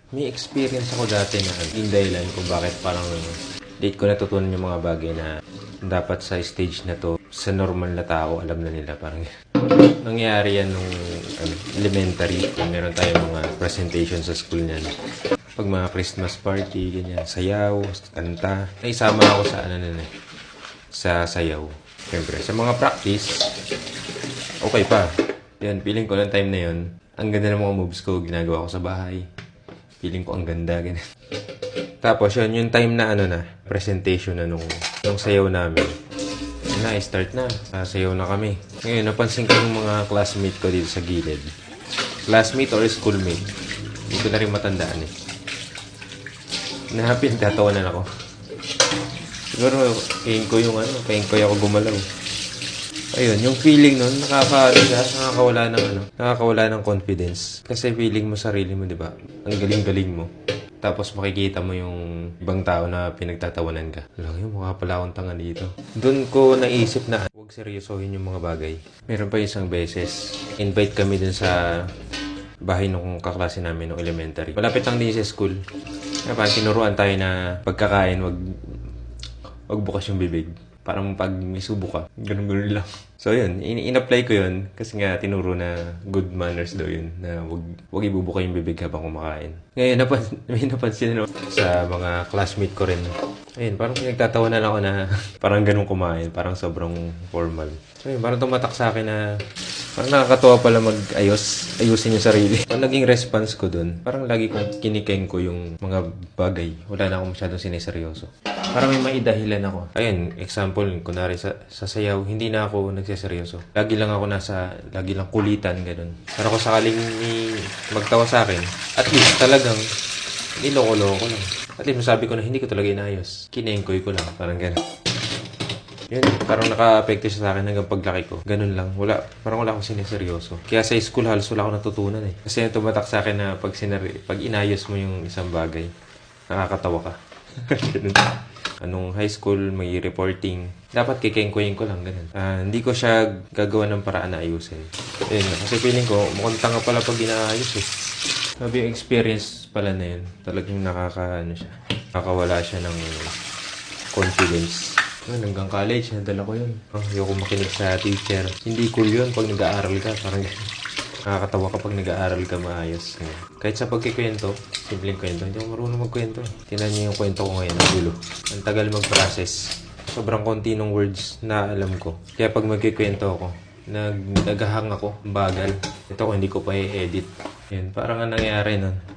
May experience ako dati na yung dahilan kung bakit parang late ko natutunan yung mga bagay na dapat sa stage na to, sa normal na tao, alam na nila. Parang nangyari yan nung elementary. Meron tayong mga presentation sa school niyan. Pag mga Christmas party, ganyan, sayaw, kanta. Naisama ako sa sa sayaw. Siyempre, sa mga practice, okay pa. Yan, feeling ko lang time na yun. Ang ganda ng mga moves ko, ginagawa ko sa bahay. Feeling ko ang ganda, ganyan. Tapos yun, yung time na presentation na nung sayaw namin. Yun na, start na. Sayaw na kami. Ngayon, napansin ko yung mga classmate ko dito sa gilid. Classmate or schoolmate. Hindi ko na rin matandaan eh. Nagtatawanan ako. Siguro, pain ko ako gumalaw. Ayun, yung feeling nun, nakakawala ng confidence. Kasi feeling mo sarili mo, di ba? Ang galing-galing mo. Tapos makikita mo yung ibang tao na pinagtatawanan ka. Alam yun, mukha pala akong tanga dito. Doon ko naisip na huwag seryosohin yung mga bagay. Meron pa isang beses, invite kami dun sa bahay nung kaklase namin nung elementary. Malapit lang din sa school. Kaya tinuruan tayo na pagkakain, wag bukas yung bibig. Parang pag may subo ka, ganun lang. So yun, in-apply ko yun kasi nga tinuro na good manners daw yun, na wag ibubuka yung bibig habang kumakain. Ngayon, may napansin sa mga classmate ko rin. Ayun, parang pinagtatawanan ako na parang ganun kumain, parang sobrang formal. So yun, parang tumatak sa akin na parang nakakatawa pala ayusin yung sarili. Ang naging response ko dun, parang lagi kong kinikeng ko yung mga bagay. Wala na akong masyadong sineseryoso. Parang may maidahilan ako. Ayun, example, kunwari sa sayaw, hindi na ako nagseseryoso. Lagi lang kulitan, ganun. Pero kung sakaling magtawa sa akin, at least talagang niloko-loko lang. At least masabi ko na hindi ko talaga inayos. Kinengkoy ko lang, parang ganun. Yun, parang naka-apekto siya sa akin hanggang paglaki ko. Ganun lang. Parang wala akong sineseryoso. Kaya sa school halos wala akong natutunan eh. Kasi yung tumatak sa akin na pag inayos mo yung isang bagay, nakakatawa ka. Ganun. Anong high school, may reporting. Dapat kikengkoyin ko lang, ganun. Hindi ko siya gagawa ng paraan na ayusin. Ayun, kasi feeling ko, mukhang tanga pala pag inaayos eh. Sabi yung experience pala na yun, talagang nakakawala siya ng confidence. Hanggang college, nadala ko yun. Ayoko makinig sa teacher. Hindi cool yun pag nag-aaral ka. Parang nakakatawa kapag nag-aaral ka maayos. Kahit sa pagkikwento, simpleng kwento, hindi ako marunong magkwento. Tingnan niyo yung kwento ko ngayon, ang gulo. Ang tagal mag-process. Sobrang konti ng words na alam ko. Kaya pag magkikwento ako, nagahang ako, bagal. Ito ko, hindi ko pa i-edit. Yan, parang ang nangyari nun.